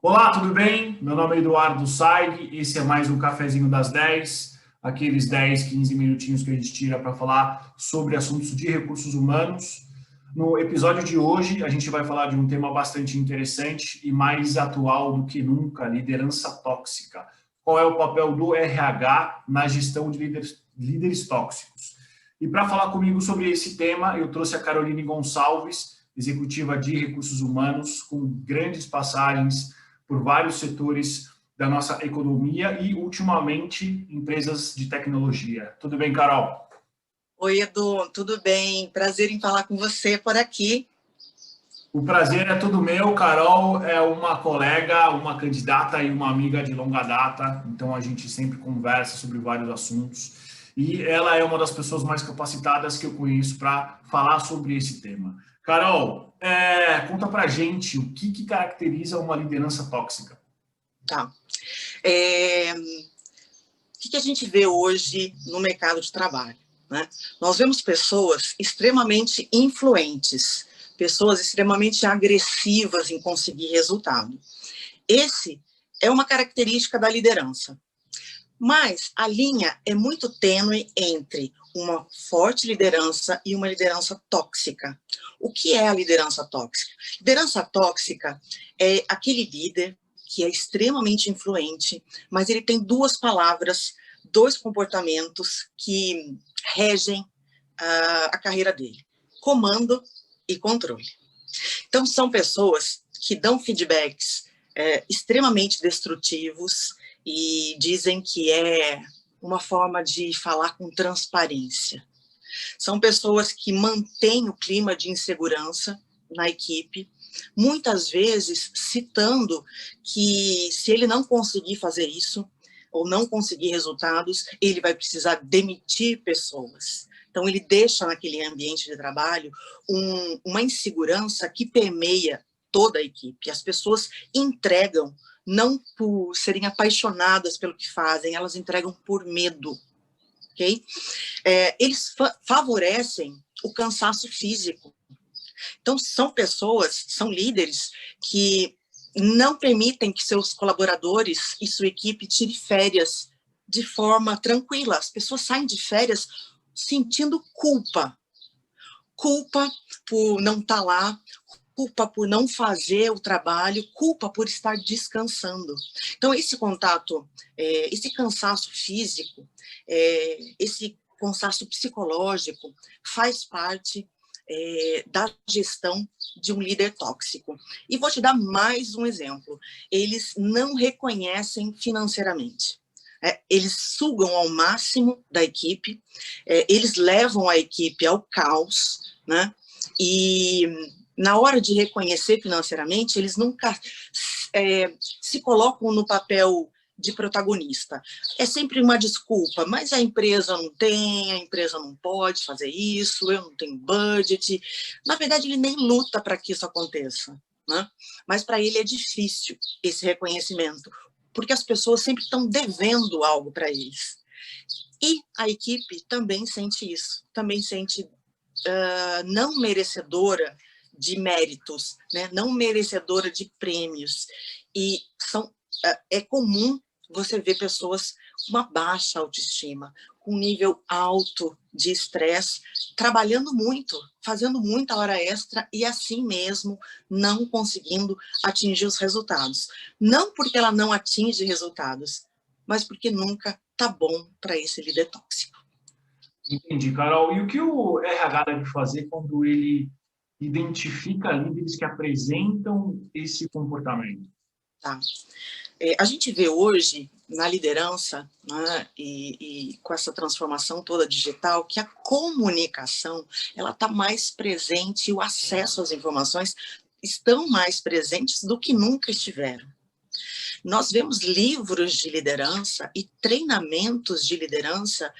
Olá, tudo bem? Meu nome é Eduardo Saig, esse é mais um Cafezinho das 10, aqueles 10, 15 minutinhos que a gente tira para falar sobre assuntos de recursos humanos. No episódio de hoje, a gente vai falar de um tema bastante interessante e mais atual do que nunca, liderança tóxica. Qual é o papel do RH na gestão de líderes tóxicos? E para falar comigo sobre esse tema, eu trouxe a Caroline Gonçalves, executiva de recursos humanos, com grandes passagens por vários setores da nossa economia e, ultimamente, empresas de tecnologia. Tudo bem, Carol? Oi, Edu, tudo bem? Prazer em falar com você por aqui. O prazer é todo meu. Carol é uma colega, uma candidata e uma amiga de longa data, então a gente sempre conversa sobre vários assuntos. E ela é uma das pessoas mais capacitadas que eu conheço para falar sobre esse tema. Carol, conta pra gente o que caracteriza uma liderança tóxica. Tá. O que a gente vê hoje no mercado de trabalho, né? Nós vemos pessoas extremamente influentes, pessoas extremamente agressivas em conseguir resultado. Esse é uma característica da liderança. Mas a linha é muito tênue entre uma forte liderança e uma liderança tóxica. O que é a liderança tóxica? Liderança tóxica é aquele líder que é extremamente influente, mas ele tem duas palavras, dois comportamentos que regem a carreira dele: comando e controle. Então, são pessoas que dão feedbacks extremamente destrutivos e dizem que é uma forma de falar com transparência. São pessoas que mantêm o clima de insegurança na equipe, muitas vezes citando que se ele não conseguir fazer isso, ou não conseguir resultados, ele vai precisar demitir pessoas. Então, ele deixa naquele ambiente de trabalho uma insegurança que permeia toda a equipe. As pessoas entregam não por serem apaixonadas pelo que fazem, elas entregam por medo, ok? Eles favorecem o cansaço físico. Então, são pessoas, são líderes que não permitem que seus colaboradores e sua equipe tire férias de forma tranquila. As pessoas saem de férias sentindo culpa. Culpa por não estar lá, culpa por não fazer o trabalho, culpa por estar descansando. Então, esse contato, esse cansaço físico, esse cansaço psicológico faz parte da gestão de um líder tóxico. E vou te dar mais um exemplo. Eles não reconhecem financeiramente. Eles sugam ao máximo da equipe, eles levam a equipe ao caos, né? E na hora de reconhecer financeiramente, eles nunca se colocam no papel de protagonista. É sempre uma desculpa, mas a empresa não tem, a empresa não pode fazer isso, eu não tenho budget. Na verdade, ele nem luta para que isso aconteça, né? Mas para ele é difícil esse reconhecimento, porque as pessoas sempre estão devendo algo para eles. E a equipe também sente isso, também sente não merecedora de méritos, né? Não merecedora de prêmios. E é comum você ver pessoas com uma baixa autoestima, com um nível alto de estresse, trabalhando muito, fazendo muita hora extra e assim mesmo não conseguindo atingir os resultados. Não porque ela não atinge resultados, mas porque nunca tá bom para esse líder tóxico. Entendi, Carol. E o que o RH deve fazer quando ele identifica líderes que apresentam esse comportamento? Tá. A gente vê hoje na liderança, né, e com essa transformação toda digital, que a comunicação ela está mais presente e o acesso às informações estão mais presentes do que nunca estiveram. Nós vemos livros de liderança e treinamentos de liderança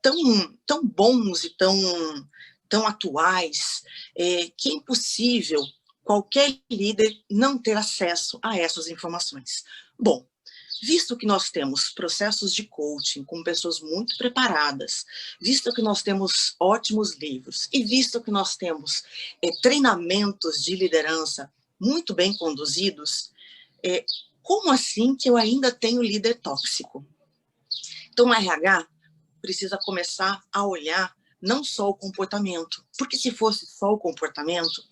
tão bons e tão atuais, que é impossível qualquer líder não ter acesso a essas informações. Bom, visto que nós temos processos de coaching com pessoas muito preparadas, visto que nós temos ótimos livros e visto que nós temos treinamentos de liderança muito bem conduzidos, como assim que eu ainda tenho líder tóxico? Então, o RH precisa começar a olhar não só o comportamento, porque se fosse só o comportamento,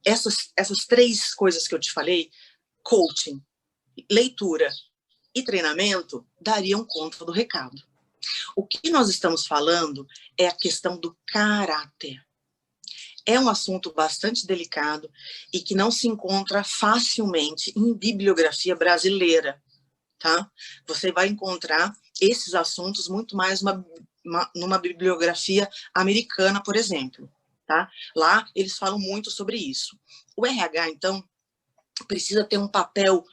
essas três coisas que eu te falei, coaching, leitura e treinamento, dariam conta do recado. O que nós estamos falando é a questão do caráter. É um assunto bastante delicado e que não se encontra facilmente em bibliografia brasileira, tá? Você vai encontrar esses assuntos muito mais numa bibliografia americana, por exemplo, tá? Lá eles falam muito sobre isso. O RH, então, precisa ter um papel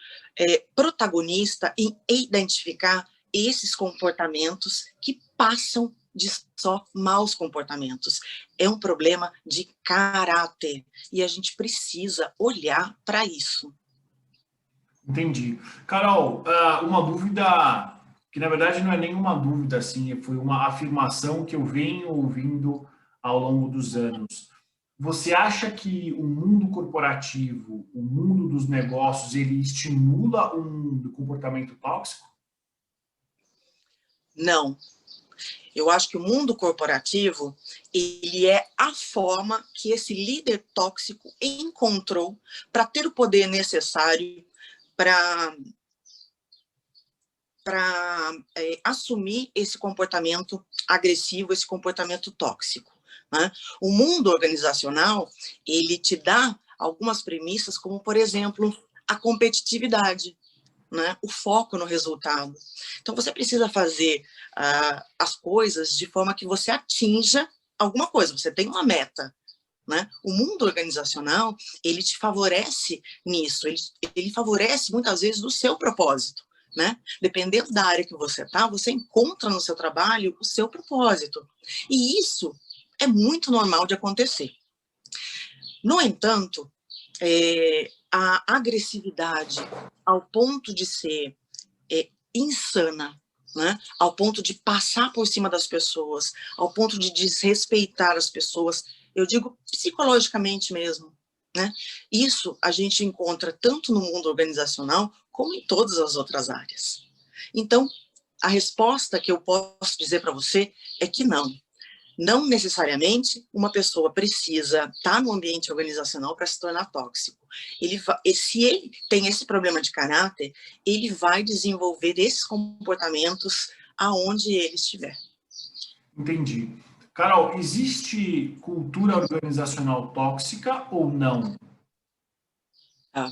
protagonista em identificar esses comportamentos que passam de só maus comportamentos. É um problema de caráter e a gente precisa olhar para isso. Entendi. Carol, uma dúvida que na verdade não é nenhuma dúvida, assim, foi uma afirmação que eu venho ouvindo ao longo dos anos. Você acha que o mundo corporativo, o mundo dos negócios, ele estimula um comportamento tóxico? Não. Eu acho que o mundo corporativo, ele é a forma que esse líder tóxico encontrou para ter o poder necessário para assumir esse comportamento agressivo, esse comportamento tóxico, né? O mundo organizacional, ele te dá algumas premissas, como, por exemplo, a competitividade, né? O foco no resultado. Então, você precisa fazer as coisas de forma que você atinja alguma coisa, você tem uma meta, né? O mundo organizacional, ele te favorece nisso, ele favorece muitas vezes do seu propósito, né? Dependendo da área que você está, você encontra no seu trabalho o seu propósito. E isso é muito normal de acontecer. No entanto, a agressividade ao ponto de ser insana, né? Ao ponto de passar por cima das pessoas, ao ponto de desrespeitar as pessoas, eu digo psicologicamente mesmo, né? Isso a gente encontra tanto no mundo organizacional como em todas as outras áreas. Então, a resposta que eu posso dizer para você é que não. Não necessariamente uma pessoa precisa estar no ambiente organizacional para se tornar tóxico. Se ele tem esse problema de caráter, ele vai desenvolver esses comportamentos aonde ele estiver. Entendi. Carol, existe cultura organizacional tóxica ou não? Tá?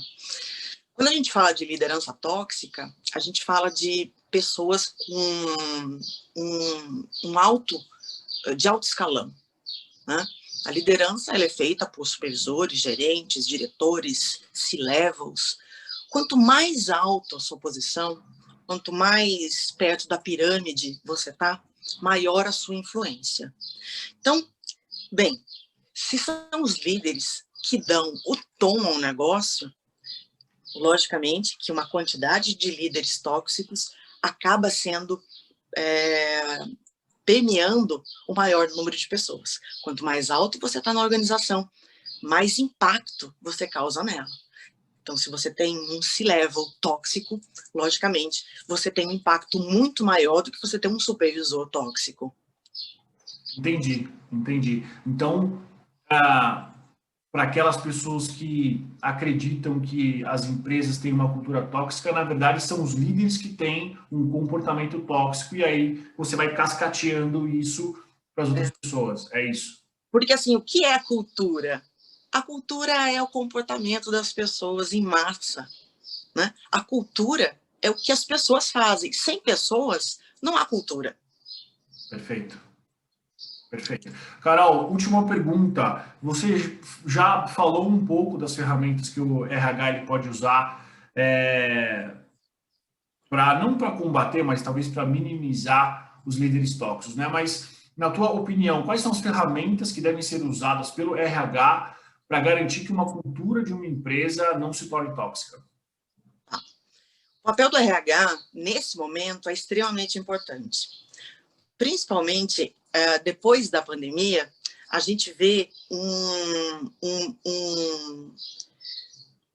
Quando a gente fala de liderança tóxica, a gente fala de pessoas com um alto escalão, né? A liderança ela é feita por supervisores, gerentes, diretores, C-levels. Quanto mais alta a sua posição, quanto mais perto da pirâmide você está, maior a sua influência. Então, bem, se são os líderes que dão o tom ao negócio, logicamente que uma quantidade de líderes tóxicos acaba sendo permeando o maior número de pessoas. Quanto mais alto você está na organização, mais impacto você causa nela. Então, se você tem um C-level tóxico, logicamente, você tem um impacto muito maior do que você ter um supervisor tóxico. Entendi, entendi. Então, para aquelas pessoas que acreditam que as empresas têm uma cultura tóxica, na verdade são os líderes que têm um comportamento tóxico e aí você vai cascateando isso para as outras pessoas, é isso? Porque assim, o que é a cultura? A cultura é o comportamento das pessoas em massa, né? A cultura é o que as pessoas fazem. Sem pessoas, não há cultura. Perfeito. Perfeito. Carol, última pergunta. Você já falou um pouco das ferramentas que o RH ele pode usar não para combater, mas talvez para minimizar os líderes tóxicos, né? Mas, na tua opinião, quais são as ferramentas que devem ser usadas pelo RH para garantir que uma cultura de uma empresa não se torne tóxica? O papel do RH, nesse momento, é extremamente importante. Principalmente depois da pandemia, a gente vê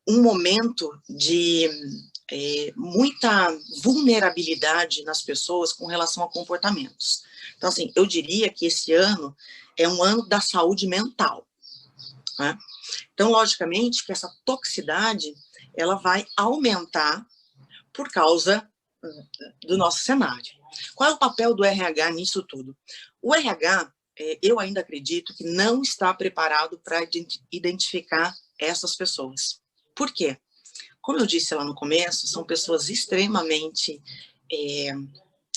um momento de muita vulnerabilidade nas pessoas com relação a comportamentos. Então, assim, eu diria que esse ano é um ano da saúde mental, né? Então, logicamente, que essa toxicidade, ela vai aumentar por causa do nosso cenário. Qual é o papel do RH nisso tudo? O RH, eu ainda acredito que não está preparado para identificar essas pessoas. Por quê? Como eu disse lá no começo, são pessoas extremamente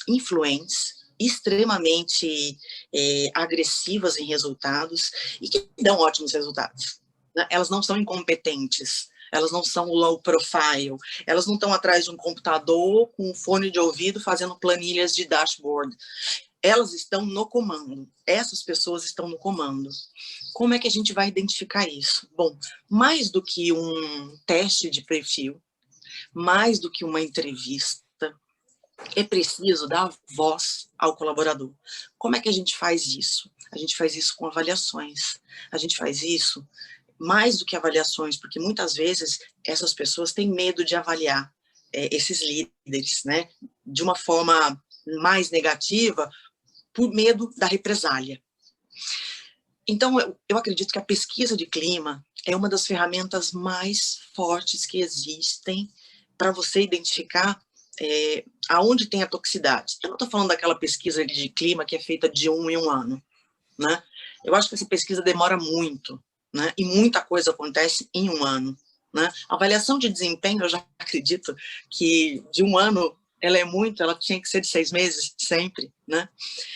influentes, extremamente agressivas em resultados e que dão ótimos resultados, né? Elas não são incompetentes, elas não são low profile, elas não estão atrás de um computador com um fone de ouvido fazendo planilhas de dashboard. Elas estão no comando, essas pessoas estão no comando. Como é que a gente vai identificar isso? Bom, mais do que um teste de perfil, mais do que uma entrevista, é preciso dar voz ao colaborador. Como é que a gente faz isso? A gente faz isso com avaliações. A gente faz isso mais do que avaliações, porque muitas vezes essas pessoas têm medo de avaliar esses líderes, né? De uma forma mais negativa, por medo da represália. Então, eu acredito que a pesquisa de clima é uma das ferramentas mais fortes que existem para você identificar aonde tem a toxicidade. Eu não estou falando daquela pesquisa de clima que é feita de 1 em 1 ano, né? Eu acho que essa pesquisa demora muito, né? E muita coisa acontece em 1 ano, né? A avaliação de desempenho, eu já acredito que de 1 ano ela é muito, ela tinha que ser de 6 meses sempre, né?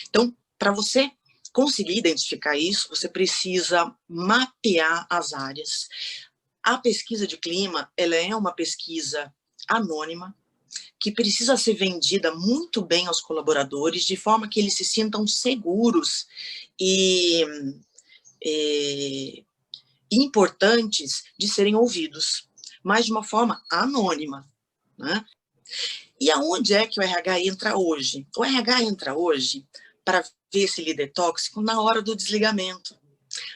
Então, para você conseguir identificar isso, você precisa mapear as áreas. A pesquisa de clima, ela é uma pesquisa anônima, que precisa ser vendida muito bem aos colaboradores, de forma que eles se sintam seguros e importantes de serem ouvidos, mas de uma forma anônima, né? E aonde é que o RH entra hoje? O RH entra hoje para ver esse líder tóxico na hora do desligamento.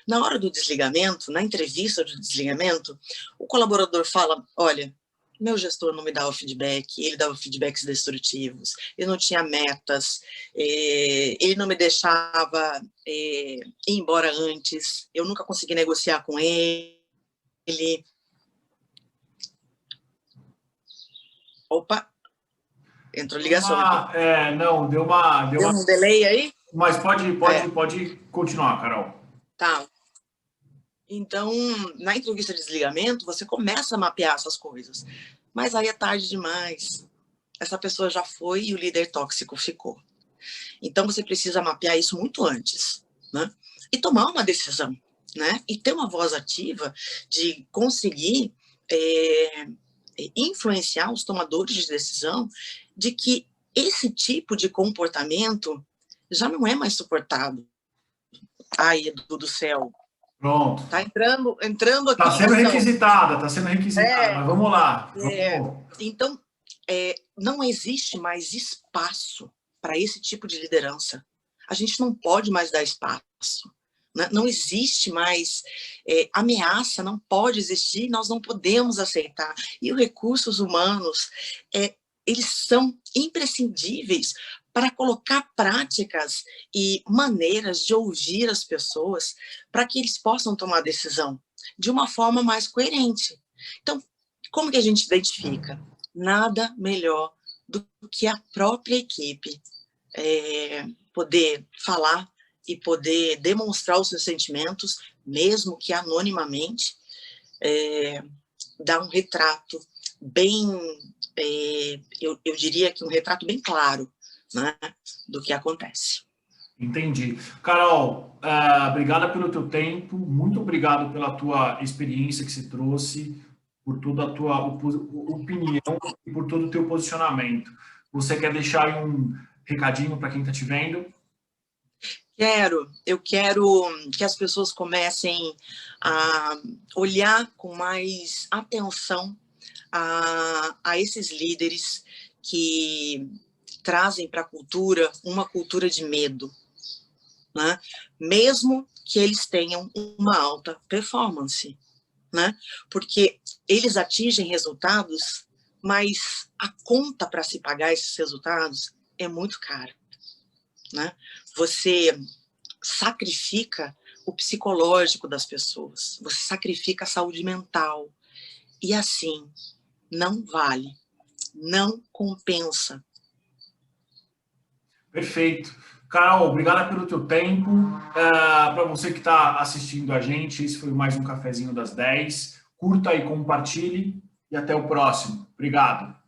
Na hora do desligamento, na entrevista do desligamento, o colaborador fala, olha, meu gestor não me dava feedback, ele dava feedbacks destrutivos, ele não tinha metas, ele não me deixava ir embora antes, eu nunca consegui negociar com ele. Opa, entrou ligação aqui. Não, deu um delay aí? Mas pode continuar, Carol. Tá. Então, na entrevista de desligamento, você começa a mapear essas coisas. Mas aí é tarde demais. Essa pessoa já foi e o líder tóxico ficou. Então, você precisa mapear isso muito antes, né? E tomar uma decisão, né? E ter uma voz ativa de conseguir influenciar os tomadores de decisão de que esse tipo de comportamento já não é mais suportado. Ai, Edu do céu. Pronto. Tá entrando aqui. Está sendo requisitada, mas vamos lá. Então, não existe mais espaço para esse tipo de liderança. A gente não pode mais dar espaço. Né? Não existe mais ameaça, não pode existir, nós não podemos aceitar. E os recursos humanos, eles são imprescindíveis para colocar práticas e maneiras de ouvir as pessoas para que eles possam tomar decisão de uma forma mais coerente. Então, como que a gente identifica? Nada melhor do que a própria equipe poder falar e poder demonstrar os seus sentimentos, mesmo que anonimamente, dar um retrato bem, eu diria que um retrato bem claro, né, do que acontece. Entendi. Carol, obrigada pelo teu tempo, muito obrigado pela tua experiência que você trouxe, por toda a tua opinião e por todo o teu posicionamento. Você quer deixar aí um recadinho para quem está te vendo? Eu quero que as pessoas comecem a olhar com mais atenção a esses líderes que trazem para a cultura uma cultura de medo, né? Mesmo que eles tenham uma alta performance, né? Porque eles atingem resultados mas a conta para se pagar esses resultados é muito cara, né? Você sacrifica o psicológico das pessoas, você sacrifica a saúde mental, e assim, não vale, não compensa. Perfeito. Carol, obrigada pelo teu tempo. Para você que está assistindo a gente, esse foi mais um Cafezinho das 10. Curta e compartilhe, e até o próximo. Obrigado.